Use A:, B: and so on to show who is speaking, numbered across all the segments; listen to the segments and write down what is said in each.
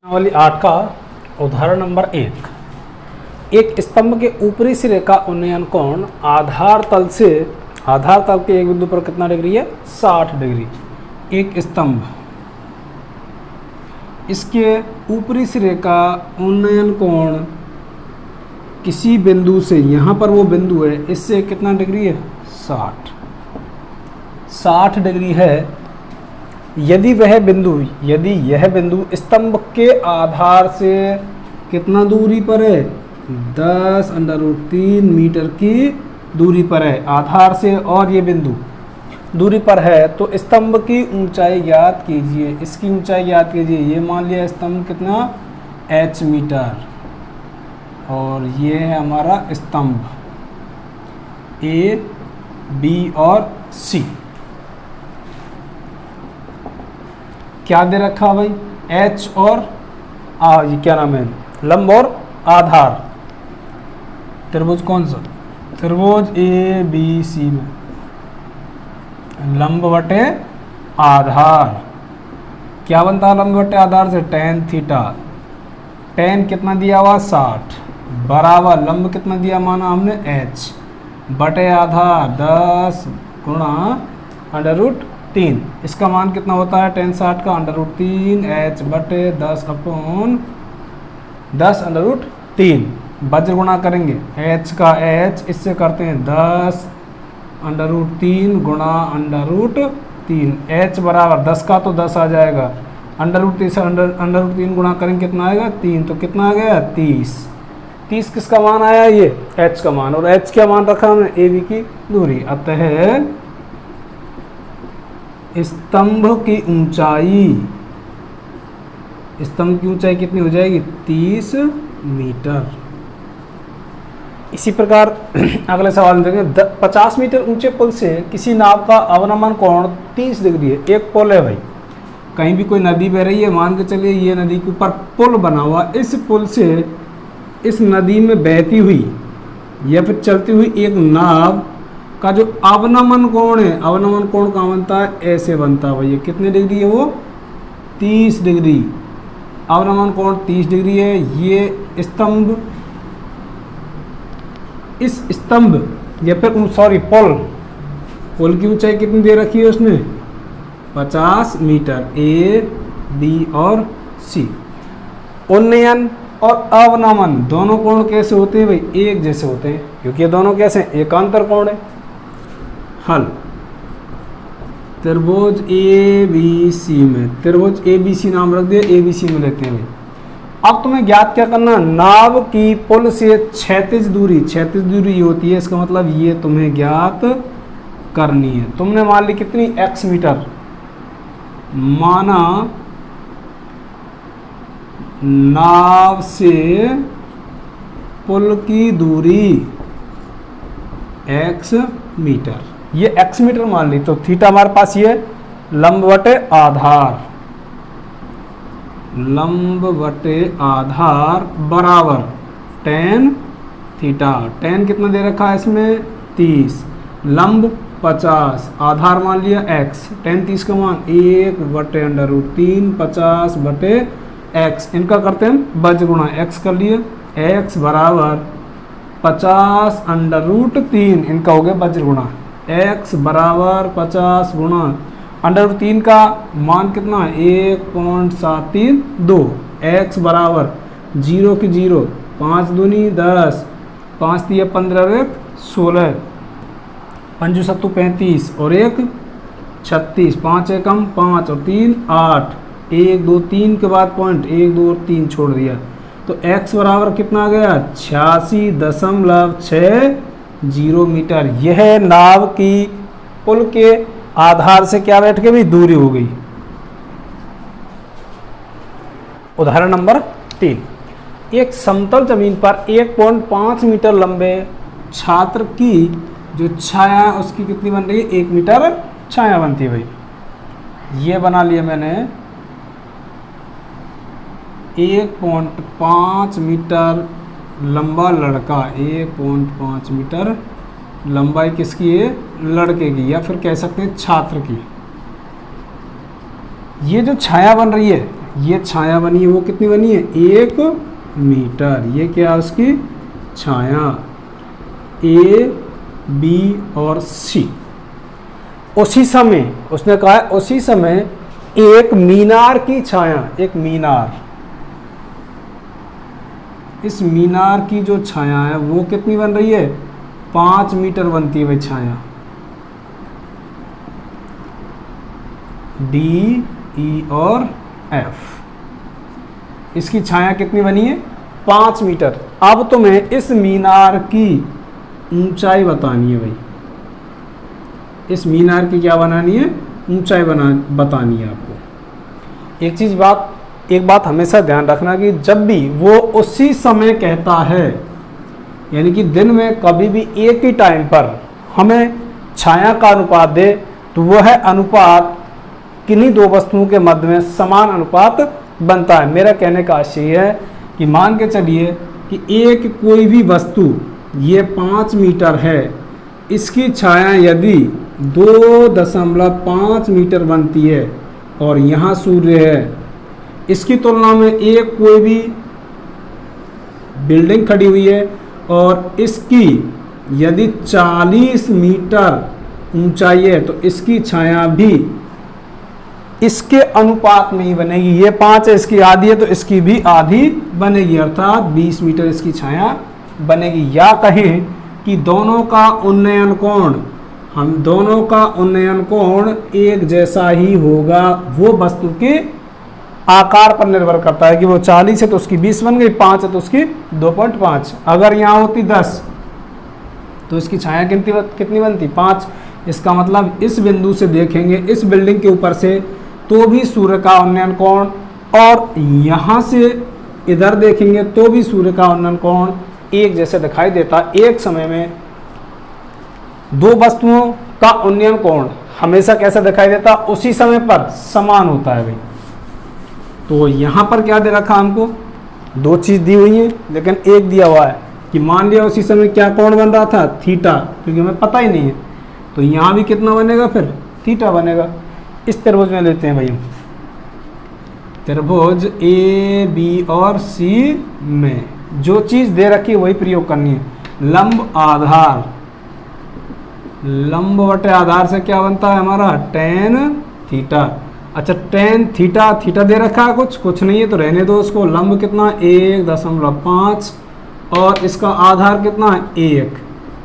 A: वाली 8 का उदाहरण नंबर 1। एक स्तंभ के ऊपरी सिरे का उन्नयन कोण आधार तल के एक बिंदु पर कितना डिग्री है? 60 डिग्री। एक स्तंभ, इसके ऊपरी सिरे का उन्नयन कोण किसी बिंदु से, यहाँ पर वो बिंदु है, इससे कितना डिग्री है? 60 डिग्री है। यदि यह बिंदु स्तंभ के आधार से कितना दूरी पर है? 10√3 मीटर की दूरी पर है आधार से, और ये बिंदु दूरी पर है। तो स्तंभ की ऊंचाई ज्ञात कीजिए। इसकी ऊंचाई ज्ञात कीजिए। ये मान लिया स्तंभ कितना? h मीटर, और ये है हमारा स्तंभ A, B और C। क्या दे रखा भाई? H और ये क्या नाम है? लंब और आधार। त्रिभुज कौन सा? त्रिभुज ABC में लंब बटे आधार क्या बनता है? लंब बटे आधार से tan थीटा। tan कितना दिया हुआ? 60 बराबर लंब कितना दिया माना हमने? h बटे आधार 10 गुणा √3। इसका मान कितना होता है? tan 60 का √3 h बटे 10/10√3। वज्र गुणा करेंगे h का h, इससे करते हैं 10√3 गुणा √3। h बराबर 10 का तो 10 आ जाएगा, √3 से √3 गुणा करेंगे कितना आएगा? 3। तो कितना आ गया? 30 किसका मान आया? ये h का मान। और h का मान रखा हमने AB की दूरी। अतः स्तंभ की ऊंचाई कितनी हो जाएगी? 30 मीटर। इसी प्रकार अगले सवाल में देखेंगे 50 मीटर ऊंचे पुल से किसी नाव का अवनमन कोण 30 डिग्री है। एक पुल है भाई, कहीं भी कोई नदी बह रही है, मान के चलिए ये नदी के ऊपर पुल बना हुआ। इस पुल से इस नदी में बहती हुई या फिर चलती हुई एक नाव का जो अवनमन कोण है, अवनमन कोण कहाँ बनता है? ऐसे बनता है भैया। कितने डिग्री है वो? 30 डिग्री। अवनमन कोण 30 डिग्री है। ये स्तंभ, इस स्तंभ या फिर पुल की ऊंचाई कितनी दे रखी है उसने? 50 मीटर। A, B और C। उन्नयन और अवनमन दोनों कोण कैसे होते हैं भाई? एक जैसे होते हैं, क्योंकि ये दोनों कैसे हैं? एकांतर कोण है। हल त्रिभुज ABC में, त्रिभुज ABC नाम रख दिया, ABC में लेते हैं। अब तुम्हें ज्ञात क्या करना? नाव की पुल से क्षैतिज दूरी ये होती है। इसका मतलब ये तुम्हें ज्ञात करनी है। तुमने मान ली कितनी? x मीटर माना। नाव से पुल की दूरी x मीटर, ये x मीटर मान ली। तो थीटा हमारे पास ये लंब बटे आधार बराबर tan थीटा। tan कितना दे रखा है इसमें? 30। लंब 50, आधार मान लिया x। tan 30 का मान 1/√3 50/x। इनका करते हैं वज्र गुणा, x कर लिए, x बराबर 50/√3। इनका हो गया वज्र गुणा, x बराबर 50 गुणा √3 का मान कितना? 1.732। x बराबर 0 की 0, 5 दूनी 10, 5 दिया 15, 16, 5 सत्तू 35 और 1 36, 5 एकम 5 और 3 8, 1 2 3 के बाद पॉइंट 1 2 और 3 छोड़ दिया। तो x बराबर कितना आ गया? 86.60 मीटर। यह नाव की पुल के आधार से क्या बैठ के भी दूरी हो गई। उदाहरण नंबर 3। एक समतल जमीन पर 1.5 मीटर लंबे छात्र की जो छाया उसकी कितनी बन रही है? 1 मीटर छाया बनती है भाई। ये बना लिया मैंने 1.5 मीटर लंबा लड़का। 1.5 मीटर लंबाई किसकी है? लड़के की, या फिर कह सकते हैं छात्र की। ये जो छाया बन रही है ये छाया बनी है वो कितनी बनी है 1 मीटर। ये क्या है उसकी छाया ए बी और सी। उसी समय उसने कहा है उसी समय एक मीनार की छाया, एक मीनार, इस मीनार की जो छाया है वो कितनी बन रही है 5 मीटर बनती है भाई छाया। डी ई और एफ, इसकी छाया कितनी बनी है 5 मीटर। अब तुम्हें इस मीनार की ऊंचाई बतानी है भाई, इस मीनार की क्या बनानी है ऊंचाई बतानी है आपको। एक बात हमेशा ध्यान रखना कि जब भी वो उसी समय कहता है, यानी कि दिन में कभी भी एक ही टाइम पर हमें छाया का अनुपात दे, तो वह अनुपात किन्हीं दो वस्तुओं के मध्य में समान अनुपात बनता है। मेरा कहने का आशय है कि मान के चलिए कि एक कोई भी वस्तु ये 5 मीटर है, इसकी छाया यदि 2.5 मीटर बनती है और यहाँ सूर्य है, इसकी तुलना में एक कोई भी बिल्डिंग खड़ी हुई है और इसकी यदि 40 मीटर ऊंचाई है, तो इसकी छाया भी इसके अनुपात में ही बनेगी। ये 5 है, इसकी आधी है तो इसकी भी आधी बनेगी, अर्थात 20 मीटर इसकी छाया बनेगी। या कहें कि दोनों का उन्नयन कोण एक जैसा ही होगा। वो वस्तु के आकार पर निर्भर करता है कि वो 40 है तो उसकी 20 बन गई, 5 है तो उसकी 2.5। अगर यहाँ होती 10 तो इसकी छाया कितनी बनती 5। इसका मतलब इस बिंदु से देखेंगे इस बिल्डिंग के ऊपर से तो भी सूर्य का उन्नयन कोण, और यहाँ से इधर देखेंगे तो भी सूर्य का उन्नयन कोण एक जैसे दिखाई देता। एक समय में दो वस्तुओं का उन्नयन कोण हमेशा कैसा दिखाई देता, उसी समय पर समान होता है भाई। तो यहाँ पर क्या दे रखा हमको, दो चीज़ दी हुई है लेकिन एक दिया हुआ है कि मान लिया उसी समय क्या कोण बन रहा था थीटा, क्योंकि हमें पता ही नहीं है। तो यहाँ भी कितना बनेगा फिर थीटा बनेगा। इस त्रिभुज में लेते हैं भाई हम त्रिभुज ए बी और सी में जो चीज़ दे रखी है वही प्रयोग करनी है। लंब आधार, लंब बटे आधार से क्या बनता है हमारा tan थीटा। अच्छा tan थीटा दे रखा है कुछ नहीं है तो रहने दो उसको। लंब कितना 1.5 और इसका आधार कितना है 1,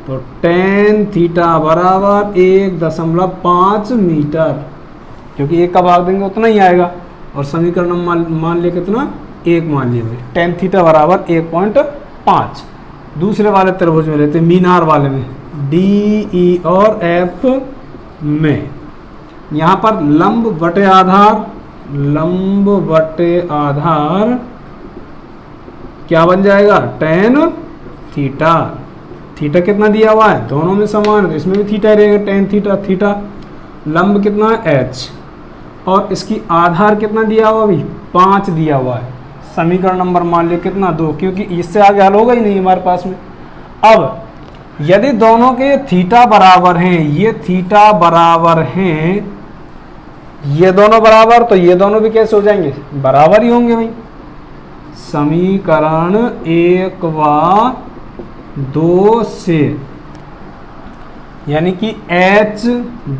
A: तो tan थीटा बराबर 1.5 मीटर, क्योंकि 1 का भाग देंगे उतना ही आएगा। और समीकरण मान लिया कितना 1 मान लिया भाई, tan थीटा बराबर 1.5। दूसरे वाले त्रिभुज में लेते हैं मीनार वाले में, डी ई और एफ में। यहाँ पर लंब बटे आधार क्या बन जाएगा tan थीटा। थीटा कितना दिया हुआ है दोनों में समान है, इसमें भी थीटा रहेगा tan थीटा। लंब कितना है h और इसकी आधार कितना दिया हुआ अभी 5 दिया हुआ है। समीकरण नंबर मान लिया कितना 2, क्योंकि इससे आगे हल होगा ही नहीं हमारे पास में। अब यदि दोनों के थीटा बराबर हैं, ये थीटा बराबर हैं, ये दोनों बराबर, तो ये दोनों भी कैसे हो जाएंगे बराबर ही होंगे भाई। समीकरण 1 व 2 से यानी कि h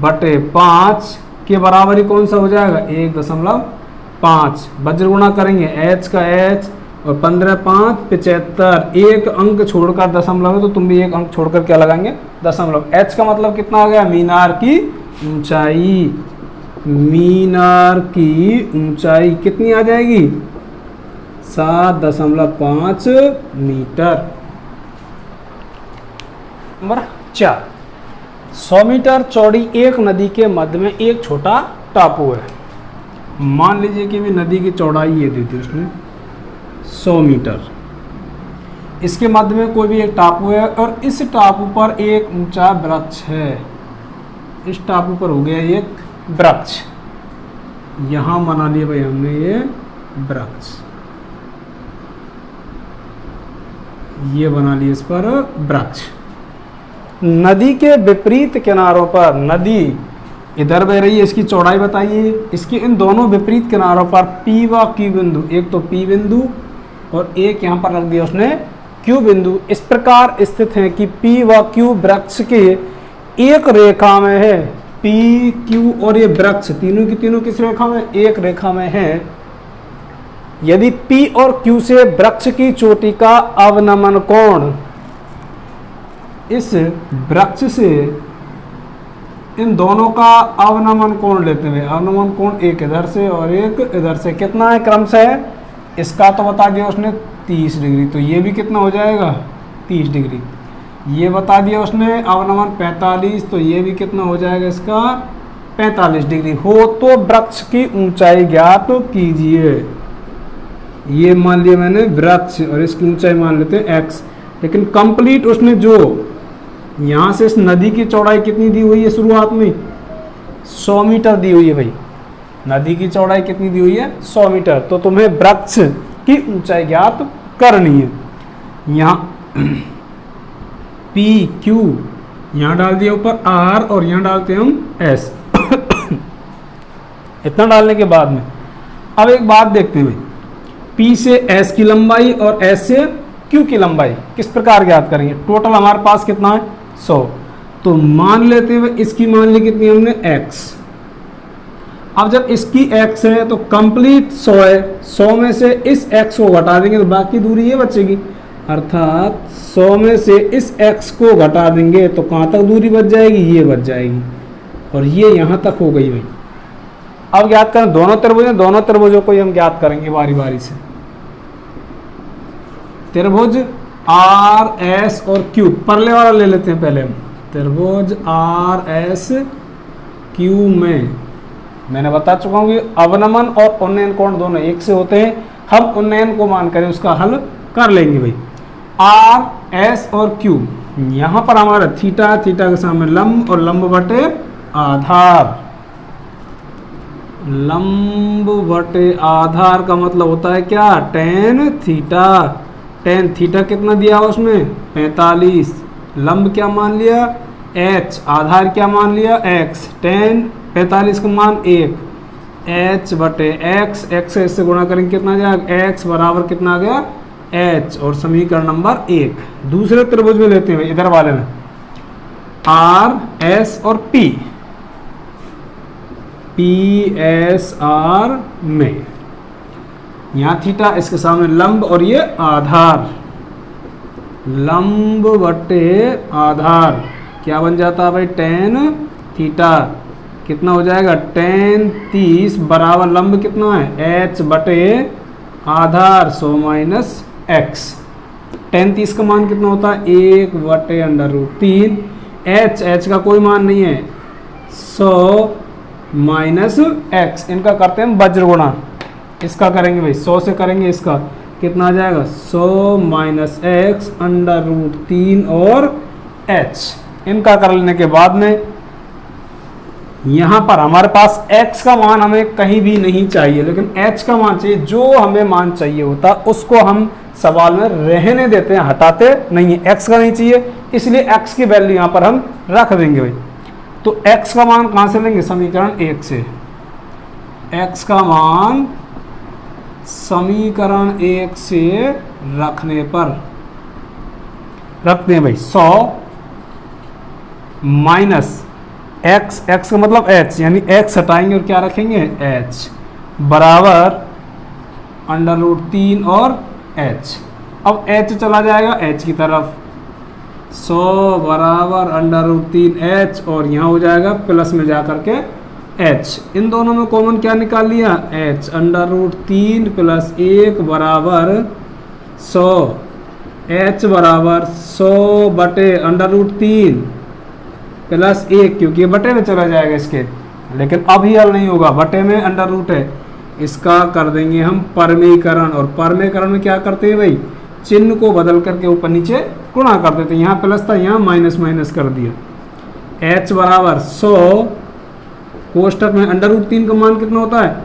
A: बटे 5 के बराबर ही कौन सा हो जाएगा 1.5। वज्र गुणा करेंगे h का h और 15 5 75, एक अंक छोड़कर दशमलव है तो तुम भी एक अंक छोड़कर क्या लगाएंगे दशमलव। h का मतलब कितना आ गया मीनार की ऊंचाई। मीनार की ऊंचाई कितनी आ जाएगी 7.5 मीटर। नंबर 4, 100 मीटर चौड़ी एक नदी के मध्य में एक छोटा टापू है। मान लीजिए कि भी नदी की चौड़ाई ये दी थी उसने 100 मीटर, इसके मध्य में कोई भी एक टापू है और इस टापू पर एक ऊंचा वृक्ष है। इस टापू पर हो गया एक वृक्ष, यहाँ बना लिया भाई हमने ये वृक्ष, ये बना लिया इस पर वृक्ष। नदी के विपरीत किनारों पर, नदी इधर बह रही है, इसकी चौड़ाई बताइए। इसके इन दोनों विपरीत किनारों पर P व Q बिंदु, एक तो P बिंदु और एक यहाँ पर रख दिया उसने Q बिंदु, इस प्रकार स्थित हैं कि P व Q वृक्ष के एक रेखा में है। P, Q और ये वृक्ष तीनों की तीनों किस रेखा में? एक रेखा में है। यदि P और Q से वृक्ष की चोटी का अवनमन कोण, इस वृक्ष से इन दोनों का अवनमन कोण लेते हुए, अवनमन कोण एक इधर से और एक इधर से कितना है क्रमशः? इसका तो बता दिया उसने 30 डिग्री, तो ये भी कितना हो जाएगा? 30 डिग्री। ये बता दिया उसने अवनमन 45, तो ये भी कितना हो जाएगा इसका? 45 डिग्री। हो तो वृक्ष की ऊंचाई ज्ञात कीजिए। ये मान लिया मैंने वृक्ष और इसकी ऊंचाई मान लेते हैं x। लेकिन कंप्लीट उसने जो यहाँ से इस नदी की चौड़ाई कितनी दी हुई है शुरुआत में? 100 मीटर दी हुई है भाई। नदी की चौड़ाई कितनी दी हुई है? 100 मीटर। तो तुम्हें वृक्ष की ऊंचाई ज्ञात करनी है। यहाँ P, Q यहाँ डाल दिया ऊपर R और यहाँ डालते हैं हम S। इतना डालने के बाद में अब एक बात देखते हैं भाई, P से S की लंबाई और S से Q की लंबाई किस प्रकार ज्ञात करेंगे? टोटल हमारे पास कितना है? 100। तो मान लेते हैं इसकी मान ली कितनी हमने? x। अब जब इसकी x है तो कंप्लीट 100 है, 100 में से इस x को घटा देंगे तो बाकी दूरी ये बचेगी। अर्थात 100 में से इस x को घटा देंगे तो कहाँ तक दूरी बच जाएगी? ये बच जाएगी और ये यहाँ तक हो गई भाई। अब ज्ञात करें दोनों त्रिभुज, दोनों त्रिभुजों को ही हम ज्ञात करेंगे बारी बारी से। त्रिभुज आर एस और क्यू, परले वाला ले लेते हैं पहले हम। त्रिभुज आर एस क्यू में मैंने बता चुका हूँ कि अवनमन और उन्नयन कोण दोनों एक से होते हैं। हम उन्नयन को मान करें उसका हल कर लेंगे भाई। आर एस और क्यू, यहाँ पर हमारा थीटा, थीटा के सामने लंब और लंब बटे आधार। लंब बटे आधार का मतलब होता है क्या? Tan theta. टेन थीटा कितना दिया उसमें? 45। लंब क्या मान लिया? h। आधार क्या मान लिया? x। टेन 45 का मान 1। h बटे x, x से इससे गुणा करेंगे कितना आ जाएगा? x बराबर कितना आ गया? h। और समीकरण नंबर 1 दूसरे त्रिभुज में लेते हैं इधर वाले में, r s और p, p s r में यहाँ थीटा, इसके सामने लंब और ये आधार। लंब बटे आधार क्या बन जाता है भाई? Tan theta. कितना हो जाएगा? टेन 30 बराबर लंब कितना है? h बटे आधार 100 माइनस x। टेन 30 का मान कितना होता है? 1 बटे √3। h का कोई मान नहीं है, 100 माइनस x। इनका करते हैं वज्र गुणा। इसका करेंगे भाई 100 से करेंगे, इसका कितना आ जाएगा? 100 माइनस x √3 और h। इनका कर लेने के बाद में यहाँ पर हमारे पास x का मान हमें कहीं भी नहीं चाहिए, लेकिन h का मान चाहिए। जो हमें मान चाहिए होता उसको हम सवाल में रहने देते हैं, हटाते नहीं है। x का नहीं चाहिए, इसलिए x की वैल्यू यहाँ पर हम रख देंगे भाई। तो x का मान कहाँ से लेंगे? समीकरण 1 से। x का मान समीकरण 1 से रखने पर रखते हैं भाई 100 माइनस x, x का मतलब h, यानी x हटाएंगे और क्या रखेंगे? h बराबर √3 और h। अब h चला जाएगा h की तरफ, 100 बराबर √3 h और यहाँ हो जाएगा प्लस में जाकर के h। इन दोनों में कॉमन क्या निकाल लिया? h। √3 प्लस 1 बराबर 100। h बराबर 100 बटे √3 प्लस 1, क्योंकि बटे में चला जाएगा इसके। लेकिन अब ही हल नहीं होगा, बटे में √ है। इसका कर देंगे हम परमीकरण। और परमीकरण में क्या करते हैं भाई? चिन्ह को बदल करके ऊपर नीचे गुणा कर देते हैं। यहाँ प्लस था, यहाँ माइनस माइनस कर दिया। h बराबर 100, कोष्टक में √3 का मान कितना होता है?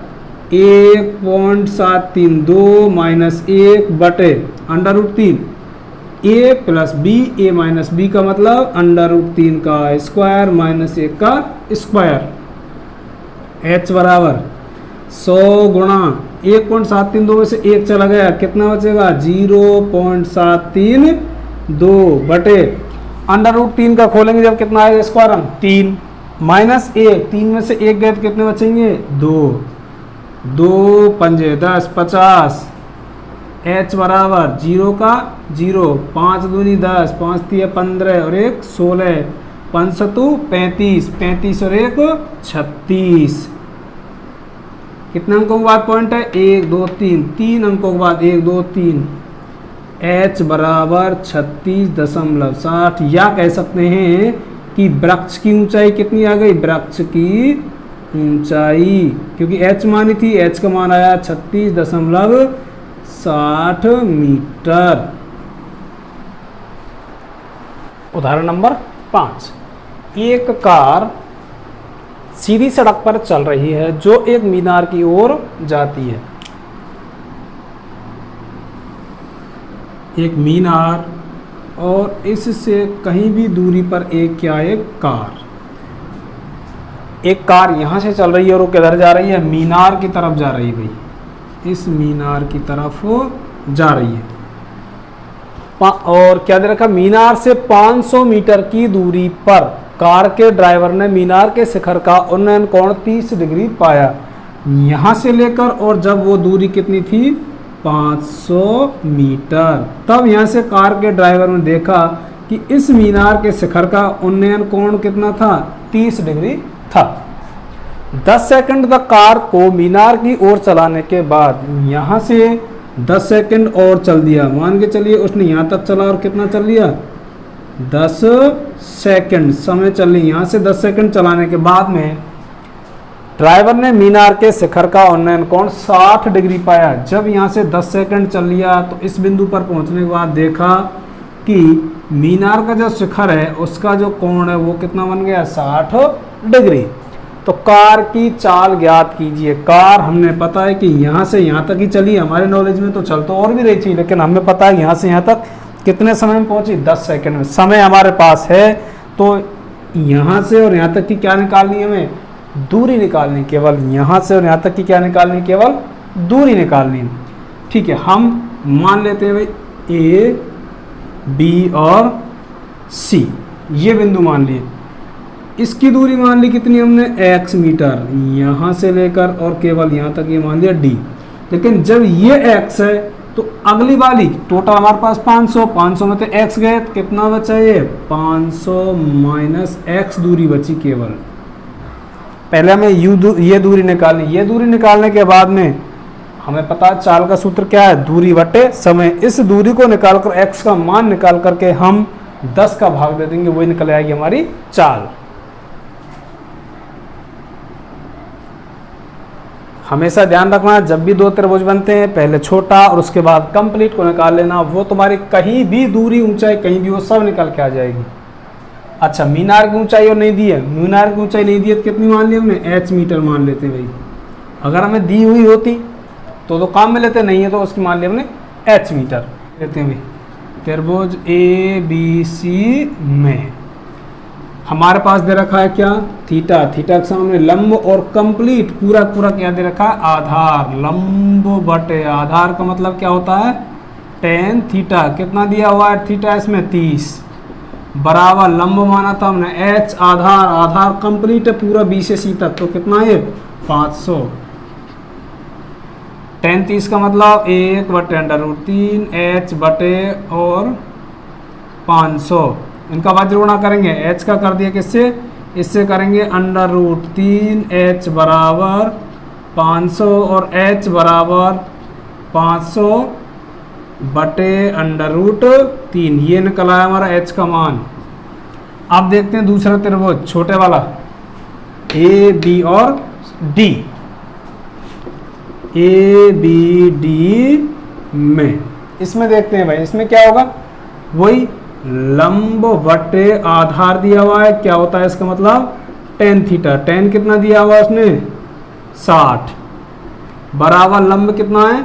A: 1.732 माइनस 1 बटे √3 a plus b, a minus b का मतलब √3 का स्क्वायर माइनस 1 का स्क्वायर। h बराबर 100 गुणा 1.732 में से 1 चला गया, कितना बचेगा 0.732 बटे अंडर रूट 3 का खोलेंगे जब कितना आएगा स्क्वायर हम 3 माइनस 1, 3 में से 1 गए तो कितने बचेंगे 2, 2 पंजे 10 50, h बराबर 0 का 0, 5 दूनी 10, 5 तिया 15 और 1 16, 5 सतु 35, 35 और 1 36। कितने अंकों के बाद पॉइंट है 1 2 3, 3 अंकों के बाद 1 2 3, h बराबर 36.60, या कह सकते हैं कि वृक्ष की ऊंचाई कितनी आ गई, वृक्ष की ऊंचाई, क्योंकि h मानी थी, h का मान आया 36.60 मीटर। उदाहरण नंबर 5, एक कार सीधी सड़क पर चल रही है जो एक मीनार की ओर जाती है। एक मीनार और इससे कहीं भी दूरी पर एक कार यहाँ से चल रही है और वो किधर जा रही है, मीनार की तरफ जा रही है भाई, इस मीनार की तरफ जा रही है। और क्या दे रखा, मीनार से 500 मीटर की दूरी पर कार के ड्राइवर ने मीनार के शिखर का उन्नयन कोण 30 डिग्री पाया। यहाँ से लेकर और जब वो दूरी कितनी थी 500 मीटर, तब यहाँ से कार के ड्राइवर ने देखा कि इस मीनार के शिखर का उन्नयन कोण कितना था 30 डिग्री था। 10 सेकंड तक कार को मीनार की ओर चलाने के बाद यहाँ से 10 सेकंड और चल दिया, मान के चलिए उसने यहाँ तक चला और कितना चल लिया 10 सेकंड समय चल रही। यहाँ से 10 सेकंड चलाने के बाद में ड्राइवर ने मीनार के शिखर का उन्नयन कोण 60 डिग्री पाया। जब यहाँ से 10 सेकंड चल लिया तो इस बिंदु पर पहुँचने के बाद देखा कि मीनार का जो शिखर है उसका जो कोण है वो कितना बन गया 60 डिग्री। तो कार की चाल ज्ञात कीजिए। कार हमने पता है कि यहाँ से यहाँ तक ही चली, हमारे नॉलेज में तो चल तो और भी रही थी, लेकिन हमें पता है यहाँ से यहाँ तक कितने समय में पहुंची 10 सेकंड में। समय हमारे पास है तो यहाँ से और यहाँ तक की क्या निकालनी है, हमें दूरी निकालनी, केवल यहाँ से और यहाँ तक की क्या निकालनी, केवल दूरी निकालनी। ठीक है, हम मान लेते हैं भाई ए बी और सी, ये बिंदु मान लिए। इसकी दूरी मान ली कितनी हमने x मीटर, यहाँ से लेकर और केवल यहाँ तक ये मान लिया d। लेकिन जब ये x है तो अगली वाली टोटल हमारे पास 500, 500 में तो x गए तो कितना बचा ये 500 माइनस x दूरी बची केवल। पहले हमें ये दूरी निकालनी, ये दूरी निकालने के बाद में हमें पता है चाल का सूत्र क्या है, दूरी बटे समय। इस दूरी को निकालकर x का मान निकाल करके हम 10 का भाग दे देंगे, वही निकल आएगी हमारी चाल। हमेशा ध्यान रखना जब भी दो त्रिभुज बनते हैं पहले छोटा और उसके बाद कंप्लीट को निकाल लेना, वो तुम्हारी कहीं भी दूरी ऊंचाई कहीं भी वो सब निकल के आ जाएगी। अच्छा, मीनार की ऊंचाई और नहीं दी है, मीनार की ऊंचाई नहीं दी है तो कितनी मान ली हमने h मीटर मान लेते भाई। अगर हमें दी हुई होती तो काम में लेते, नहीं है तो उसकी मान ली हमने h मीटर लेते हैं भाई। त्रिभुज ए बी सी में हमारे पास दे रखा है क्या थीटा, थीटा के सामने लंब और कंप्लीट पूरा पूरा क्या दे रखा है आधार, लंब बटे आधार का मतलब क्या होता है tan थीटा। कितना दिया हुआ है थीटा इसमें 30 बराबर लंब माना था हमने h, आधार, आधार कंप्लीट है पूरा b से c तक, तो कितना है 500। tan 30 का मतलब 1 बटे अंडर रूट 3 h बटे और 500, इनका भाज्य गुणा करेंगे, h का कर दिया किससे, इससे करेंगे अंडर रूट 3 h बराबर 500 और h बराबर 500 बटे अंडर रूट 3, ये निकल आया हमारा h का मान। अब देखते हैं दूसरा त्रिभुज छोटे वाला ए बी और डी, ए बी डी में इसमें देखते हैं भाई इसमें क्या होगा, वही लंब बटे आधार दिया हुआ है, क्या होता है इसका मतलब tan थीटा। tan कितना दिया हुआ है उसने 60 बराबर लंब कितना है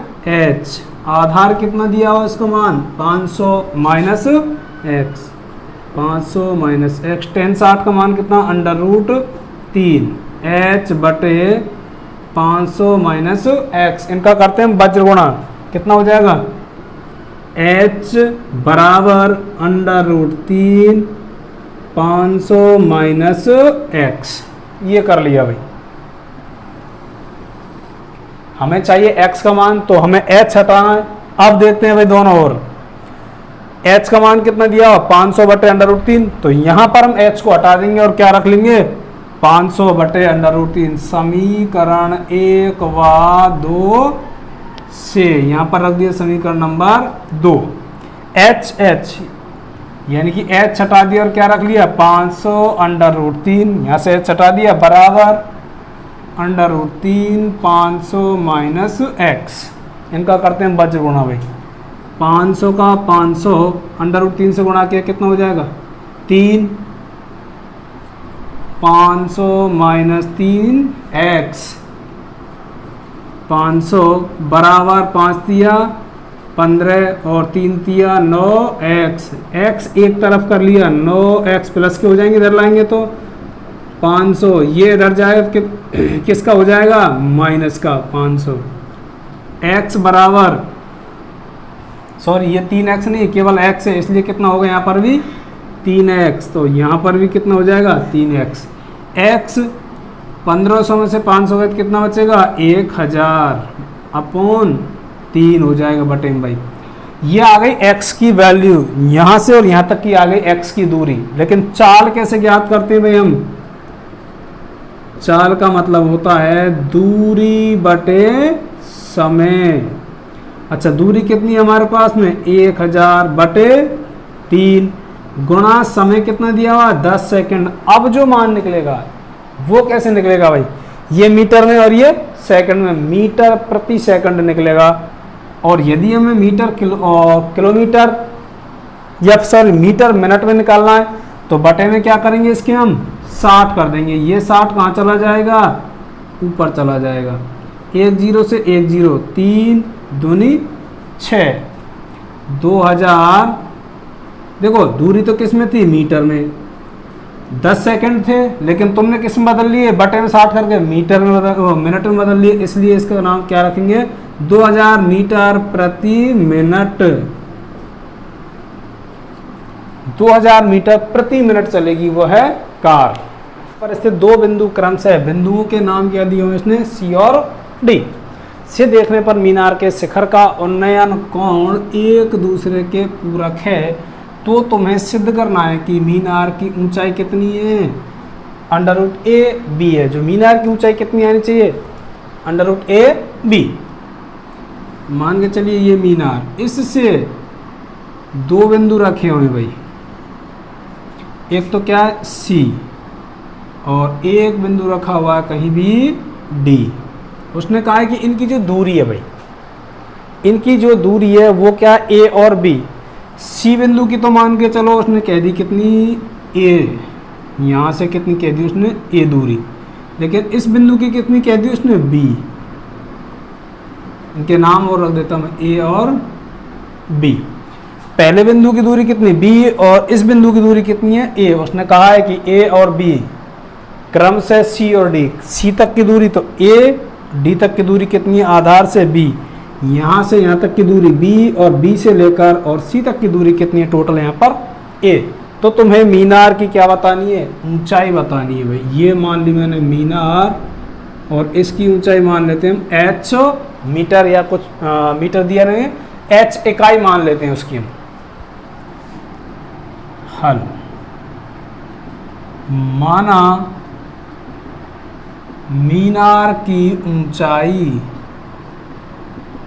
A: h, आधार कितना दिया हुआ इसका मान 500 minus x, 500 minus x, tan 60 का मान कितना अंडर रूट 3 एच बटे 500 माइनस एक्स, इनका करते हैं वज्र गुणा, कितना हो जाएगा एच बराबर √3 500 माइनस एक्स। ये कर लिया भाई। हमें चाहिए x का मान, तो हमें h हटाना है। अब देखते हैं भाई दोनों ओर, h का मान कितना दिया 500 बटे √3, तो यहां पर हम h को हटा देंगे और क्या रख लेंगे 500 बटे √3। समीकरण 1 व 2 से यहां पर रख दिया समीकरण नंबर 2। h यानी कि h हटा दिया और क्या रख लिया 500 √3, यहां से h हटा दिया बराबर √3 500 माइनस एक्स। इनका करते हैं वज्र गुणा भाई। 500 का 500 √3 से गुणा किया कितना हो जाएगा 3, 500 माइनस 3 एक्स, 500 बराबर 5 दिया 15 और 3 दिया 9 एक्स। एक्स एक तरफ कर लिया, 9 एक्स प्लस के हो जाएंगे, इधर लाएंगे तो 500, ये इधर जाएगा किसका हो जाएगा माइनस का 500। एक्स बराबर, सॉरी ये 3x नहीं केवल x है, इसलिए कितना होगा यहाँ पर भी 3x, तो यहाँ पर भी कितना हो जाएगा 3x। x 1500 में से 500 गए कितना बचेगा 1000 अपॉन 3 हो जाएगा बटे में भाई। ये आ गई x की वैल्यू, यहाँ से और यहाँ तक की आ गई x की दूरी। लेकिन चाल कैसे ज्ञात करते हैं भाई हम, चाल का मतलब होता है दूरी बटे समय। अच्छा दूरी कितनी है हमारे पास में 1000 बटे 3 गुणा समय कितना दिया हुआ 10 सेकंड। अब जो मान निकलेगा वो कैसे निकलेगा भाई, ये मीटर में और ये सेकंड में, मीटर प्रति सेकंड निकलेगा। और यदि हमें मीटर किलोमीटर या सॉरी मीटर मिनट में निकालना है तो बटे में क्या करेंगे इसके हम 60 कर देंगे। ये 60 कहाँ चला जाएगा ऊपर चला जाएगा, 1 0 से 1 0, 3 दूनी 6, 2000। देखो दूरी तो किस में थी मीटर में, 10 सेकंड थे, लेकिन तुमने किस में बदल लिए बटे में 60 करके मीटर में मिनट में बदल लिए, इसलिए इसका नाम क्या रखेंगे 2000 मीटर प्रति मिनट। 2000 मीटर प्रति मिनट चलेगी वो है कार। पर स्थित दो बिंदु क्रमशः बिंदुओं के नाम क्या दिए हुए इसने सी और डी। से देखने पर मीनार के शिखर का उन्नयन कोण एक दूसरे के पूरक है, तो तुम्हें सिद्ध करना है कि मीनार की ऊंचाई कितनी है √AB है। जो मीनार की ऊंचाई कितनी आनी चाहिए √AB। मान के चलिए ये मीनार, इससे दो बिंदु रखे हुए भाई, एक तो क्या है C और एक बिंदु रखा हुआ है कहीं भी D। उसने कहा है कि इनकी जो दूरी है भाई, इनकी जो दूरी है वो क्या A और B। C बिंदु की तो मान के चलो उसने कह दी कितनी A, यहाँ से कितनी कह दी उसने A दूरी, लेकिन इस बिंदु की कितनी कह दी उसने B। इनके नाम और रख देता मैं A और B। पहले बिंदु की दूरी कितनी B और इस बिंदु की दूरी कितनी है A। उसने कहा है कि A और B क्रम से C और D, C तक की दूरी तो A, D तक की दूरी कितनी है आधार से B, यहाँ से यहाँ तक की दूरी B और B से लेकर और C तक की दूरी कितनी है टोटल यहाँ पर A। तो तुम्हें मीनार की क्या बतानी है ऊंचाई बतानी है भाई। ये मान ली मैंने मीनार और इसकी ऊंचाई मान लेते हैं हम H मीटर या कुछ मीटर दिया नहीं है, H इकाई मान लेते हैं उसकी हम। हल माना मीनार की ऊंचाई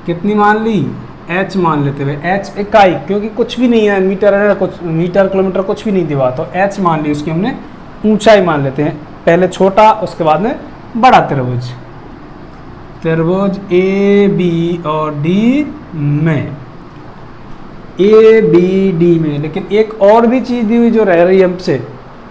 A: कितनी मान ली H मान लेते हुए, H इकाई क्योंकि कुछ भी नहीं है मीटर है, कुछ मीटर किलोमीटर कुछ भी नहीं दिया, तो H मान ली उसकी हमने ऊंचाई मान लेते हैं। पहले छोटा उसके बाद में बड़ा त्रिभुज, त्रिभुज ए बी और डी में, ए बी डी में। लेकिन एक और भी चीज दी हुई जो रह रही है हमसे,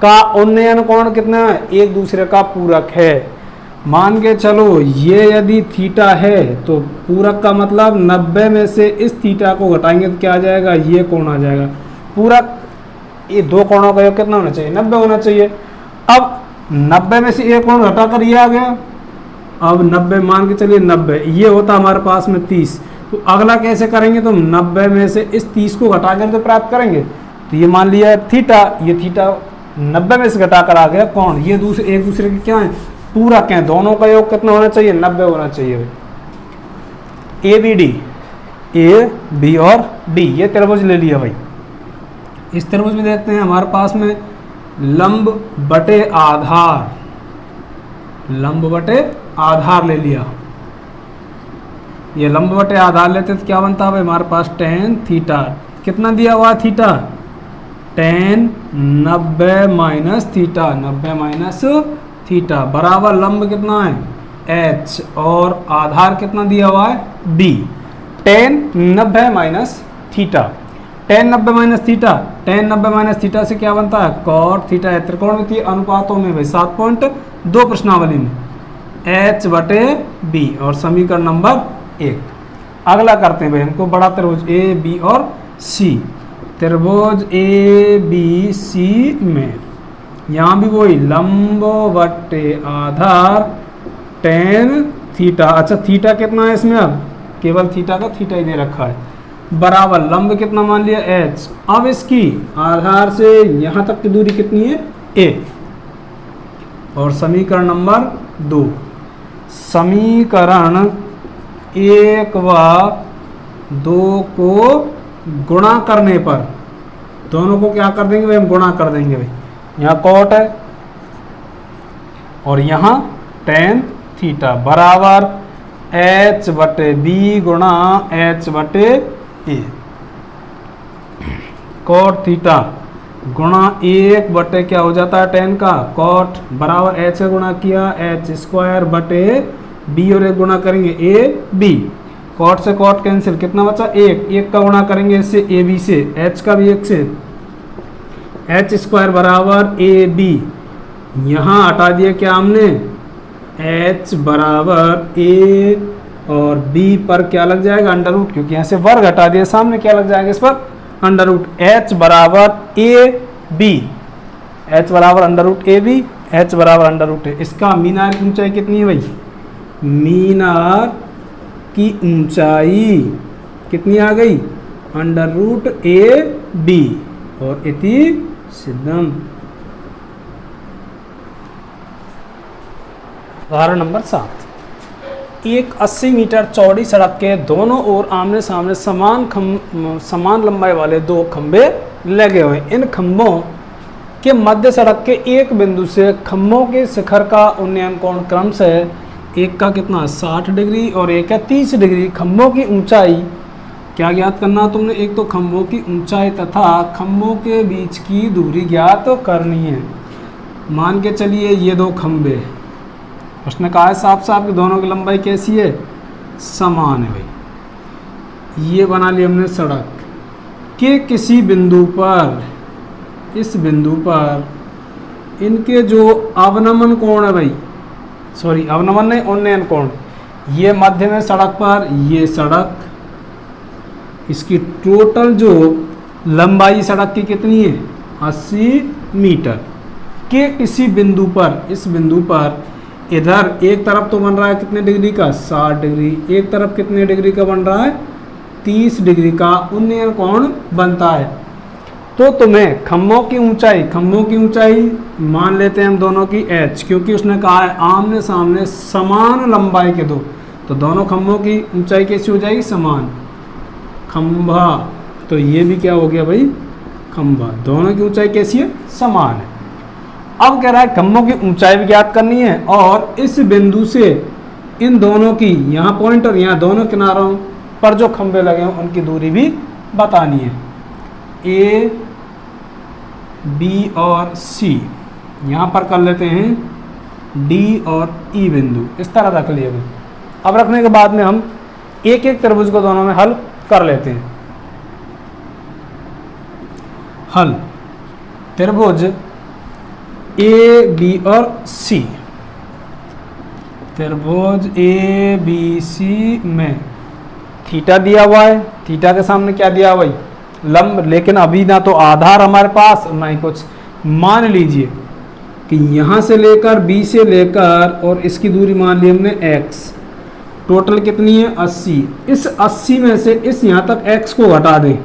A: का उन्नयन कोण कितना है एक दूसरे का पूरक है। मान के चलो ये यदि थीटा है तो पूरक का मतलब 90 में से इस थीटा को घटाएंगे तो क्या आ जाएगा ये कोण आ जाएगा। पूरक ये दो कोणों का योग कितना होना चाहिए 90 होना चाहिए। अब 90 में से एक कोण घटाकर ये आ गया। अब 90 मान के चलिए 90, ये होता हमारे पास में 30। तो अगला कैसे करेंगे, तो 90 में से इस 30 को घटाकर तो प्राप्त करेंगे। तो ये मान लिया थीटा, ये थीटा 90 में से घटाकर आ गया कौन, ये दूसरे एक दूसरे के क्या है, पूरक हैं। दोनों का योग कितना होना चाहिए, 90 होना चाहिए भाई। A B D, A B और डी, ये त्रिभुज ले लिया भाई। इस त्रिभुज में देखते हैं हमारे पास में लंब बटे आधार, लंब बटे आधार ले लिया। ये लंब बटे आधार लेते तो क्या बनता है भाई हमारे पास, tan थीटा। कितना दिया हुआ theta, tan 90 minus theta, 90 minus theta बराबर लंब कितना है h, और आधार कितना दिया हुआ है b। tan 90 minus theta, tan 90 minus theta, tan 90 minus theta से क्या बनता है, cot थीटा है। त्रिकोणमितीय अनुपातों में भाई 7.2 प्रश्नावली में h बटे b, और समीकरण नंबर 1। अगला करते हैं भाई, हमको बड़ा त्रिभुज ए बी और सी, त्रिभुज ए बी सी में यहाँ भी वही लंब बटे आधार tan थीटा। अच्छा थीटा कितना है इसमें, अब केवल थीटा का थीटा ही दे रखा है, बराबर लंब कितना मान लिया h। अब इसकी आधार से यहाँ तक की दूरी कितनी है a, और समीकरण नंबर 2, समीकरण 1 व 2 को गुणा करने पर, दोनों को क्या कर देंगे भाई, हम गुणा कर देंगे भाई। यहाँ कॉट है और यहाँ tan थीटा बराबर h बटे बी गुणा h बटे ए। कॉट थीटा गुणा 1 बटे क्या हो जाता है tan का कॉट, बराबर h से गुणा किया h स्क्वायर बटे b, और एक गुणा करेंगे ए बी, कॉट से कॉट कैंसिल, कितना बचा 1, 1 का गुणा करेंगे इससे ए बी से, h का भी 1 से, h स्क्वायर बराबर ए बी। यहाँ हटा दिया क्या हमने, h बराबर a और b पर क्या लग जाएगा अंडर रूट, क्योंकि यहाँ से वर्ग हटा दिया, सामने क्या लग जाएगा इस पर अंडर रूट। h बराबर ए बी, h बराबर under root A B, h बराबर अंडर रूट है। इसका मीनार की ऊंचाई कितनी है भाई, मीनार की ऊंचाई कितनी आ गई, अंडर रूट ए बी, और इति सिद्धम। उदाहरण नंबर 7, एक 80 मीटर चौड़ी सड़क के दोनों ओर आमने सामने समान लंबाई वाले 2 खंभे लगे हुए। इन खंभों के मध्य सड़क के एक बिंदु से खंभों के शिखर का उन्नयन कोण क्रमशः एक का कितना 60 डिग्री और एक है 30 डिग्री। खंभों की ऊंचाई क्या ज्ञात करना तुमने, एक तो खंभों की ऊंचाई तथा खंभों के बीच की दूरी ज्ञात करनी है। मान के चलिए ये 2 खंभे, उसने कहा है साफ साफ कि दोनों की लंबाई कैसी है, समान है भाई। ये बना ली हमने सड़क के किसी बिंदु पर, इस बिंदु पर इनके जो अवनमन कोण है भाई, सॉरी अवनमन नहीं उन्नयन कोण, ये मध्य में सड़क पर, ये सड़क, इसकी टोटल जो लंबाई सड़क की कितनी है 80 मीटर के किसी बिंदु पर, इस बिंदु पर इधर एक तरफ तो बन रहा है कितने डिग्री का 60 डिग्री, एक तरफ कितने डिग्री का बन रहा है 30 डिग्री का उन्नयन कोण बनता है। तो तुम्हें खंभों की ऊंचाई मान लेते हैं हम दोनों की h, क्योंकि उसने कहा है आमने सामने समान लंबाई के 2, तो दोनों खंभों की ऊंचाई कैसी हो जाएगी समान, खंभा, तो ये भी क्या हो गया भाई खंभा, दोनों की ऊंचाई कैसी है समान है। अब कह रहा है खंभों की ऊंचाई भी ज्ञात करनी है, और इस बिंदु से इन दोनों की, यहाँ पॉइंट और यहाँ दोनों किनारों पर जो खंभे लगे हैं उनकी दूरी भी बतानी है। ए बी और सी यहाँ पर कर लेते हैं डी और ई बिंदु, इस तरह रख लिए। अब रखने के बाद में हम एक एक त्रिभुज को दोनों में हल कर लेते हैं। हल त्रिभुज ए बी और सी, त्रिभुज ए बी सी में थीटा दिया हुआ है, थीटा के सामने क्या दिया हुआ है लंब, लेकिन अभी ना तो आधार हमारे पास ना ही कुछ। मान लीजिए कि यहाँ से लेकर बी से लेकर और इसकी दूरी मान ली हमने x, टोटल कितनी है 80। इस 80 में से इस यहाँ तक x को घटा दें,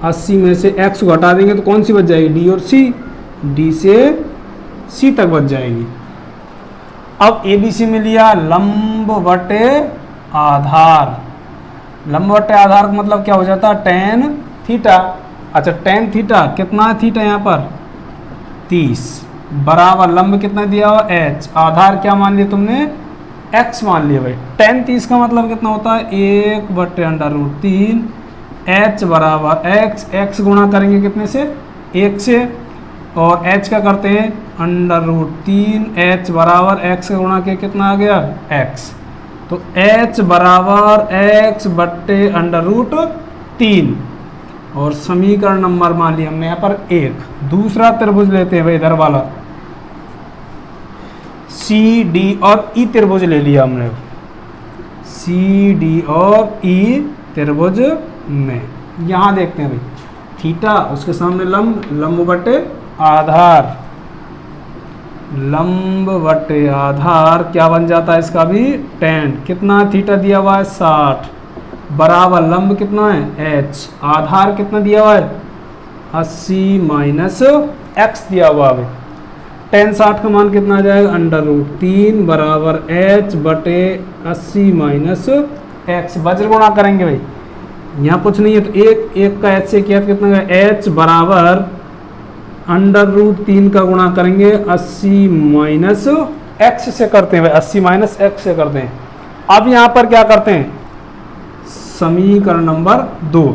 A: 80 में से x को घटा देंगे तो कौन सी बच जाएगी, d और c, d से c तक बच जाएगी। अब ABC में लिया लंब बटे आधार, लंब बटे आधार का मतलब क्या हो जाता है, tan थीटा। अच्छा tan थीटा कितना है, थीटा यहाँ पर 30 बराबर लंब कितना दिया हुआ h, आधार क्या मान लिया तुमने, x मान लिया भाई। tan 30 का मतलब कितना होता है, 1/√3 h बराबर x गुणा करेंगे कितने से, 1 से, और h का करते हैं √3, h बराबर x का गुणा के कितना आ गया x, तो h बराबर x/√3। और समीकरण नंबर मान लिया हमने यहाँ पर 1। दूसरा त्रिभुज लेते हैं भाई, इधर वाला CD और E त्रिभुज ले लिया हमने। CD और E त्रिभुज में यहाँ देखते हैं भाई, थीटा उसके सामने लंब, लंब बटे आधार, लंब बटे आधार क्या बन जाता है इसका भी, tan कितना थीटा दिया हुआ है 60 बराबर लंब कितना है h, आधार कितना दिया हुआ है 80 माइनस x दिया हुआ है। tan 60 का मान कितना आ जाएगा, √3 बराबर h बटे 80 माइनस x, वज्र गुणा करेंगे भाई, यहाँ कुछ नहीं है तो एक का h से किया तो कितना h बराबर √3 का गुणा करेंगे 80 माइनस x से करते हैं भाई, 80 माइनस x से करते हैं। अब यहाँ पर क्या करते हैं, समीकरण नंबर 2,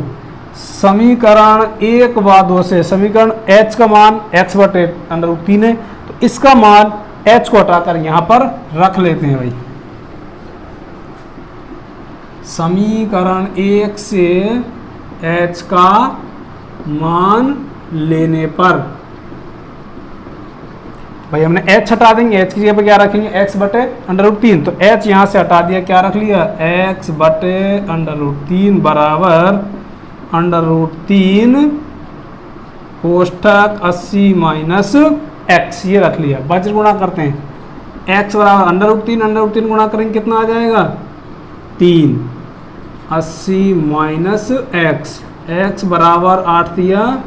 A: समीकरण 1 व 2 से समीकरण h का मान x बटे √3 है, तो इसका मान h को हटाकर यहाँ पर रख लेते हैं भाई। समीकरण 1 से h का मान लेने पर भाई हमने h हटा देंगे, h की जगह पर क्या रखेंगे, x बटे √3, तो h यहाँ से हटा दिया, क्या रख लिया x बटे √3 बराबर √3 कोष्ठक 80 माइनस x, ये रख लिया। वज्र गुणा करते हैं, x बराबर √3 गुणा करेंगे कितना आ जाएगा 3, 80 माइनस x बराबर 8 दिया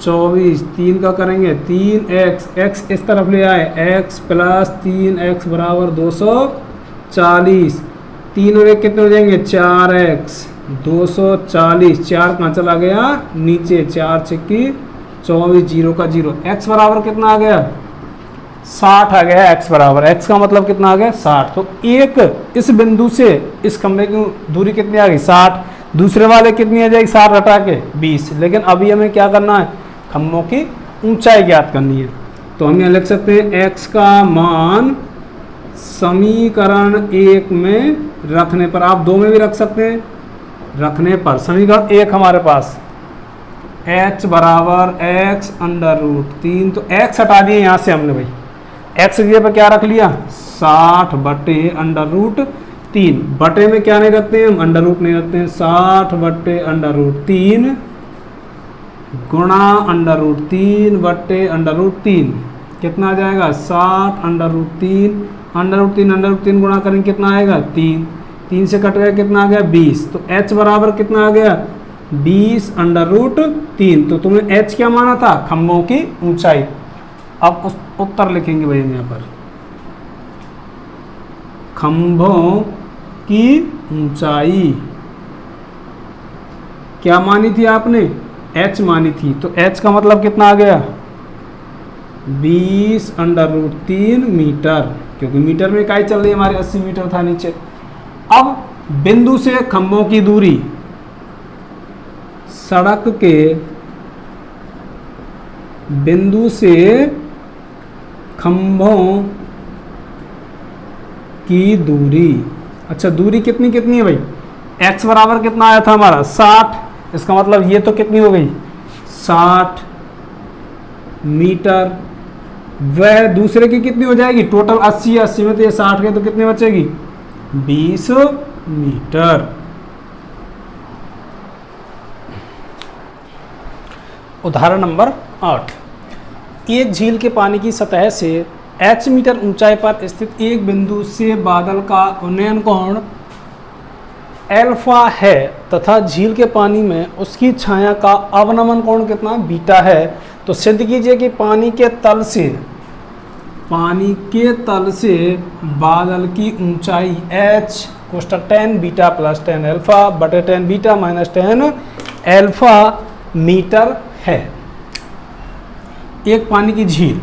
A: 24, 3 का करेंगे 3x इस तरफ ले आए, x प्लस 3x बराबर 240, 3 और 1 कितने हो जाएंगे 4x, 240, 4 कहाँ चला गया नीचे, 4 छक्की 24, 0 का 0, x बराबर कितना आ गया 60 आ गया, x बराबर, x का मतलब कितना आ गया 60। तो एक इस बिंदु से इस खंभे की दूरी कितनी आ गई 60, दूसरे वाले कितनी आ जाएगी 60 हटा के 20। लेकिन अभी हमें क्या करना है, खंभों की ऊंचाई ज्ञात करनी है, तो हम यहाँ लिख सकते हैं x का मान समीकरण 1 में रखने पर, आप 2 में भी रख सकते हैं, रखने पर समीकरण 1 हमारे पास h बराबर x √3, तो x हटा दिए यहाँ से हमने भाई, x की जगह पर क्या रख लिया 60 बटे √3, बटे में क्या नहीं रखते हैं हम, अंडर रूट नहीं रखते हैं, 60 बटे √3 गुणा √3 बटे √3 कितना आ जाएगा 60 √3 गुणा करेंगे कितना आएगा 3 से कट गया कितना आ गया 20, तो h बराबर कितना आ गया 20 √3। तो तुम्हें h क्या माना था, खंभों की ऊंचाई। अब उस उत्तर लिखेंगे भाई यहाँ पर, खंभों की ऊंचाई क्या मानी थी आपने, h मानी थी, तो h का मतलब कितना आ गया 20 √3 मीटर, क्योंकि मीटर में इकाई चल रही है हमारी, 80 मीटर था नीचे। अब बिंदु से खंभों की दूरी, सड़क के बिंदु से खंभों की दूरी, अच्छा दूरी कितनी कितनी है भाई, x बराबर कितना आया था हमारा 60, इसका मतलब ये तो कितनी हो गई 60 मीटर, वह दूसरे की कितनी हो जाएगी, टोटल 80 में तो ये 60 के, तो कितनी बचेगी 20 मीटर। उदाहरण नंबर 8, एक झील के पानी की सतह से h मीटर ऊंचाई पर स्थित एक बिंदु से बादल का उन्नयन कोण अल्फा है तथा झील के पानी में उसकी छाया का अवनमन कोण कितना बीटा है। तो सिद्ध कीजिए कि पानी के तल से बादल की ऊंचाई h कोष्टक tan beta plus tan alpha बटे tan beta minus tan alpha metre है। एक पानी की झील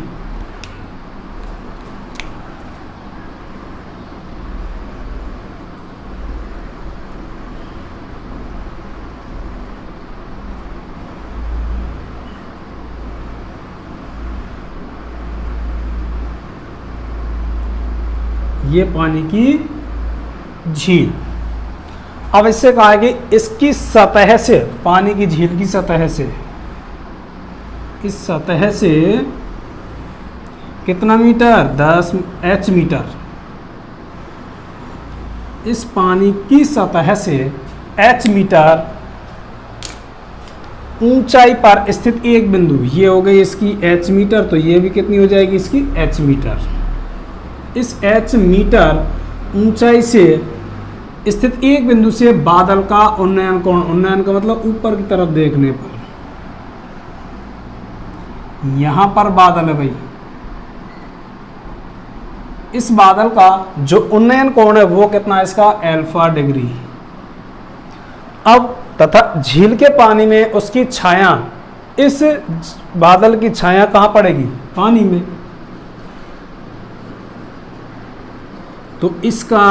A: ये पानी की झील। अब इससे कहा कि इसकी सतह से, पानी की झील की सतह से, इस सतह से कितना मीटर 10 h मीटर, इस पानी की सतह से h मीटर ऊंचाई पर स्थित एक बिंदु, ये हो गई इसकी h मीटर, तो ये भी कितनी हो जाएगी इसकी h मीटर। इस h मीटर ऊंचाई से स्थित एक बिंदु से बादल का उन्नयन कोण, उन्नयन का मतलब ऊपर की तरफ देखने पर, यहां पर बादल है भाई, इस बादल का जो उन्नयन कोण है वो कितना है इसका अल्फा डिग्री। अब तथा झील के पानी में उसकी छाया, इस बादल की छाया कहां पड़ेगी पानी में, तो इसका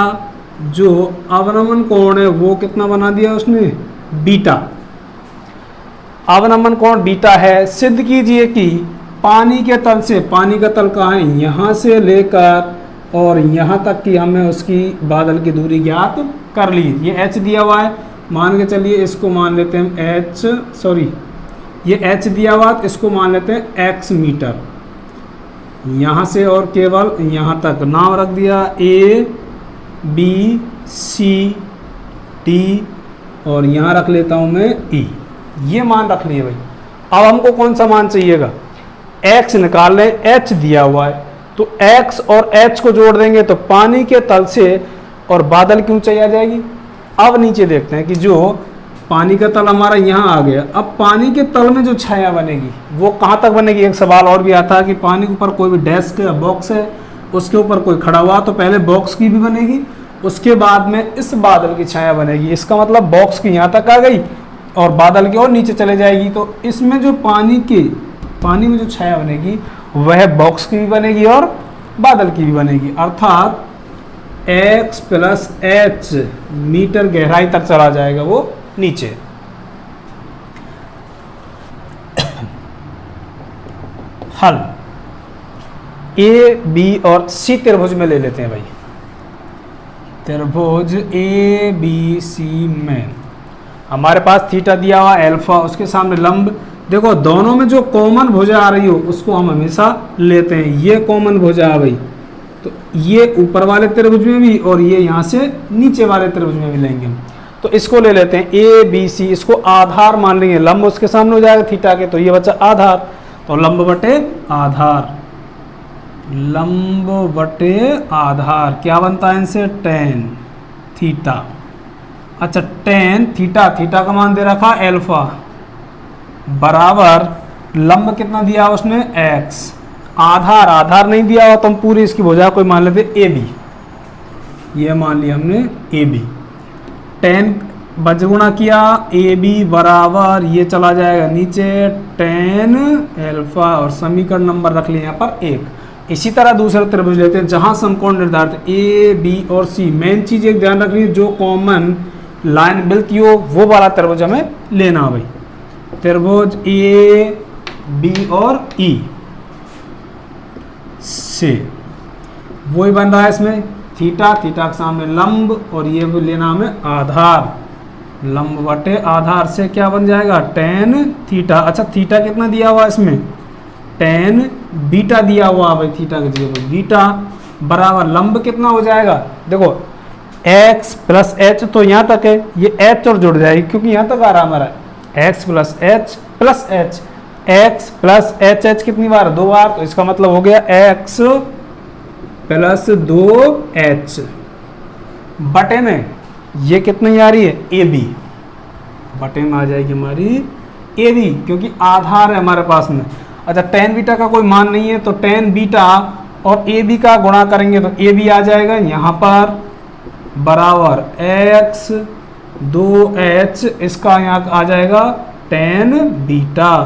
A: जो अवनमन कोण है वो कितना बना दिया उसने बीटा। अवनमन कोण बीटा है। सिद्ध कीजिए कि पानी के तल से, पानी का तल कहाँ है, यहाँ से लेकर और यहाँ तक की हमें उसकी बादल की दूरी ज्ञात कर ली। ये h दिया हुआ है, मान के चलिए इसको मान लेते हैं ये h दिया हुआ है, इसको मान लेते हैं x मीटर। यहाँ से और केवल यहाँ तक नाम रख दिया A B C D और यहाँ रख लेता हूँ मैं E। ये मान रख लिए भाई। अब हमको कौन सा मान चाहिएगा, x निकाल लें, h दिया हुआ है, तो x और h को जोड़ देंगे तो पानी के तल से और बादल की ऊंचाई आ जाएगी। अब नीचे देखते हैं कि जो पानी का तल हमारा यहाँ आ गया, अब पानी के तल में जो छाया बनेगी वो कहाँ तक बनेगी। एक सवाल और भी आता है कि पानी के ऊपर कोई भी डेस्क या बॉक्स है, उसके ऊपर कोई खड़ा हुआ, तो पहले बॉक्स की भी बनेगी, उसके बाद में इस बादल की छाया बनेगी। इसका मतलब बॉक्स की यहाँ तक आ गई और बादल की और नीचे चले जाएगी, तो इसमें जो पानी में जो छाया बनेगी वह बॉक्स की भी बनेगी और बादल की भी बनेगी। अर्थात x प्लस h मीटर गहराई तक चला जाएगा वो नीचे। हल A, B और C त्रिभुज में ले लेते हैं भाई। त्रिभुज A, B, C में हमारे पास थीटा दिया हुआ अल्फा, उसके सामने लंब। देखो दोनों में जो कॉमन भुजा आ रही हो उसको हम हमेशा लेते हैं। ये कॉमन भुजा आ गई तो ये ऊपर वाले त्रिभुज में भी और ये यहाँ से नीचे वाले त्रिभुज में भी लेंगे। तो इसको ले लेते हैं A, B, C, इसको आधार मान लेंगे। लंब उसके सामने हो जाएगा थीटा के, तो ये बचा आधार, तो लंब बटे आधार, लंब बटे आधार क्या बनता है इनसे tan थीटा। अच्छा tan थीटा, थीटा का मान दे रखा अल्फा बराबर लंब कितना दिया उसने x, आधार, आधार नहीं दिया हुआ तो हम पूरी इसकी भुजा कोई मान लेते AB, ये मान लिया हमने AB। tan बजगुणा किया AB बराबर ये चला जाएगा नीचे tan अल्फा और समीकरण नंबर रख लिया यहाँ पर 1। इसी तरह दूसरा त्रिभुज लेते हैं जहां समकोण निर्धारित A, B और C। मेन चीज एक ध्यान रखनी है, जो कॉमन लाइन मिलती हो वो वाला त्रिभुज हमें लेना भाई। त्रिभुज A, B और E से वही बन रहा है इसमें थीटा, थीटा के सामने लंब और ये भी लेना हमें आधार, लंब बटे आधार से क्या बन जाएगा tan थीटा। अच्छा थीटा कितना दिया हुआ इसमें tan बीटा दिया हुआ भाई, थीटा की जगह बीटा बराबर लंब कितना हो जाएगा, देखो x प्लस h, तो यहाँ तक है ये h और जुड़ जाएगी क्योंकि यहाँ तक आ रहा हमारा x plus h plus h, x plus H, H कितनी बार, 2 बार, तो इसका मतलब हो गया एक्स प्लस 2h बटे में ये कितनी आ रही है, ए बी, बटे में आ जाएगी हमारी ए बी, क्योंकि आधार है हमारे पास में। अच्छा टेन बीटा का कोई मान नहीं है, तो टेन बीटा और ए बी का गुणा करेंगे तो ए बी आ जाएगा यहाँ पर बराबर एक्स 2h, इसका यहाँ आ जाएगा टेन बीटा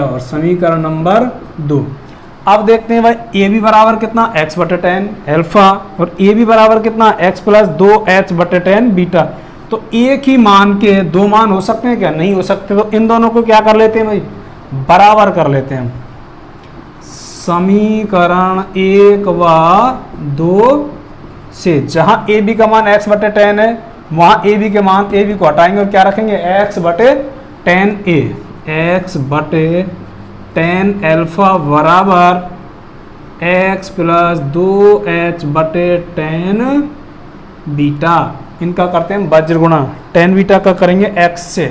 A: और समीकरण नंबर 2। अब देखते हैं भाई ए बी बराबर कितना, x बटे टेन एल्फा, और ए बी बराबर कितना, x प्लस 2h बटे टेन बीटा। तो एक ही मान के दो मान हो सकते हैं क्या, नहीं हो सकते, तो इन दोनों को क्या कर लेते हैं भाई, बराबर कर लेते हैं हम। समीकरण 1 व 2 से जहां ए बी का मान x बटे टेन है, वहां ए बी के मान, ए बी को हटाएंगे और क्या रखेंगे, x बटे टेन ए, x बटे टेन एल्फा बराबर x प्लस 2h बटे टेन बीटा। इनका करते हैं वज्र गुणा, टेन बीटा का करेंगे x से,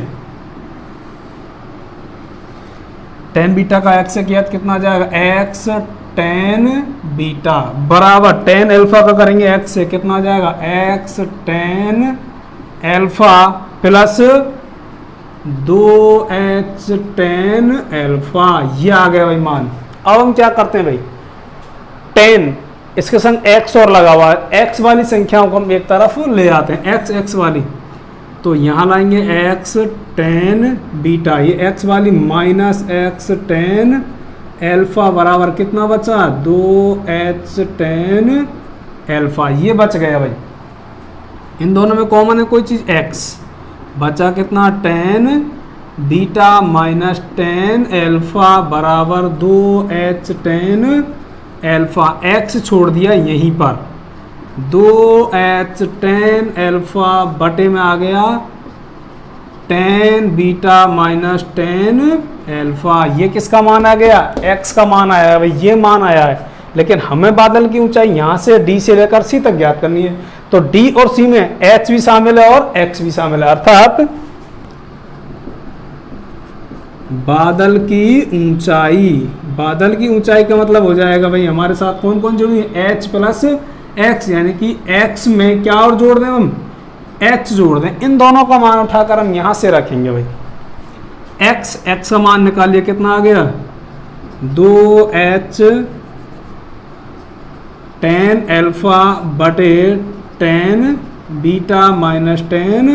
A: टेन बीटा का x से किया तो कितना आ जाएगा, x टेन बीटा बराबर टेन एल्फा का करेंगे x से, कितना आ जाएगा, x ten alpha plus 2h tan alpha, ये आ गया भाई मान। अब हम क्या करते हैं भाई, टेन इसके संग x और लगा हुआ है, x वाली संख्याओं को हम एक तरफ ले आते हैं, x वाली, तो यहाँ लाएंगे x टेन बीटा, ये x वाली माइनस x टेन एल्फा बराबर कितना बचा, 2h टेन एल्फा, ये बच गया भाई। इन दोनों में कॉमन है कोई चीज़, x बचा कितना, ten beta minus ten alpha बराबर 2h टेन एल्फा, x छोड़ दिया यहीं पर, 2h टेन एल्फा बटे में आ गया ten beta minus ten alpha. ये किसका मान आ गया, x का मान आया है भाई, ये मान आया है। लेकिन हमें बादल की ऊंचाई यहाँ से d से लेकर c तक ज्ञात करनी है, तो d और c में h भी शामिल है और x भी शामिल है, अर्थात बादल की ऊंचाई का मतलब हो जाएगा भाई हमारे साथ कौन कौन जुड़ी है, h प्लस x, यानी कि x में क्या और जोड़ दें हम, h जोड़ दें। इन दोनों का मान उठाकर हम यहां से रखेंगे भाई, x का मान निकालिए कितना आ गया, 2h टेन एल्फा बटे ten beta minus ten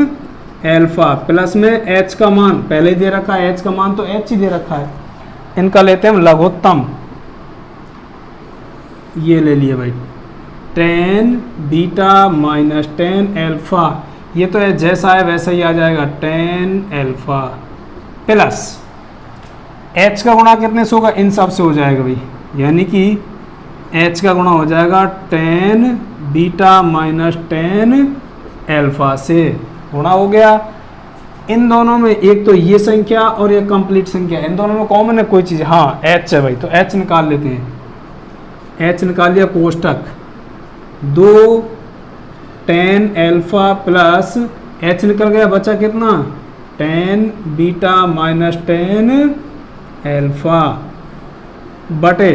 A: alpha, plus में h का मान पहले ही दे रखा है, h का मान तो h ही दे रखा है। इनका लेते हैं हम लघुत्तम, ये ले लिए भाई, ten beta minus ten alpha, ये तो है जैसा है वैसा ही आ जाएगा, टेन एल्फा प्लस h का गुणा कितने से होगा, इन सब से हो जाएगा भाई, यानी कि h का गुणा हो जाएगा ten beta minus ten alpha से, गुणा हो गया। इन दोनों में एक तो ये संख्या और एक कंप्लीट संख्या, इन दोनों में कॉमन है कोई चीज़, हाँ h है भाई, तो h निकाल लेते हैं, h निकाल लिया कोष्टक, 2 टेन एल्फा प्लस h निकल गया, बचा कितना, ten beta minus ten alpha बटे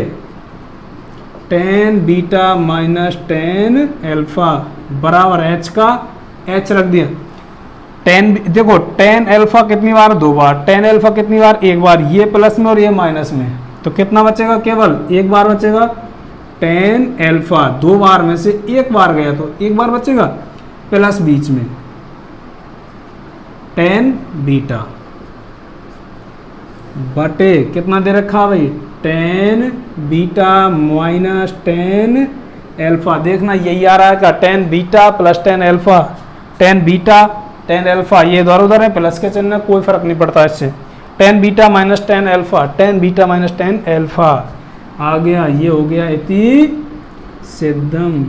A: ten beta minus ten alpha बराबर h का h रख दिया, टेन, देखो टेन एल्फा कितनी बार, 2 बार, टेन एल्फा कितनी बार, 1 बार, ये प्लस में और ये माइनस में, तो कितना बचेगा, केवल 1 बार बचेगा, टेन एल्फा 2 बार में से 1 बार गया तो 1 बार बचेगा, प्लस बीच में टेन बीटा बटे कितना दे रखा भाई, ten beta minus ten alpha, देखना यही आ रहा है क्या, tan beta plus ten alpha, ten beta tan alpha, ये इधर उधर है, प्लस के चिन्ह कोई फर्क नहीं पड़ता इससे, ten beta minus ten alpha, ten beta minus ten alpha आ गया, ये हो गया इति सिद्धम।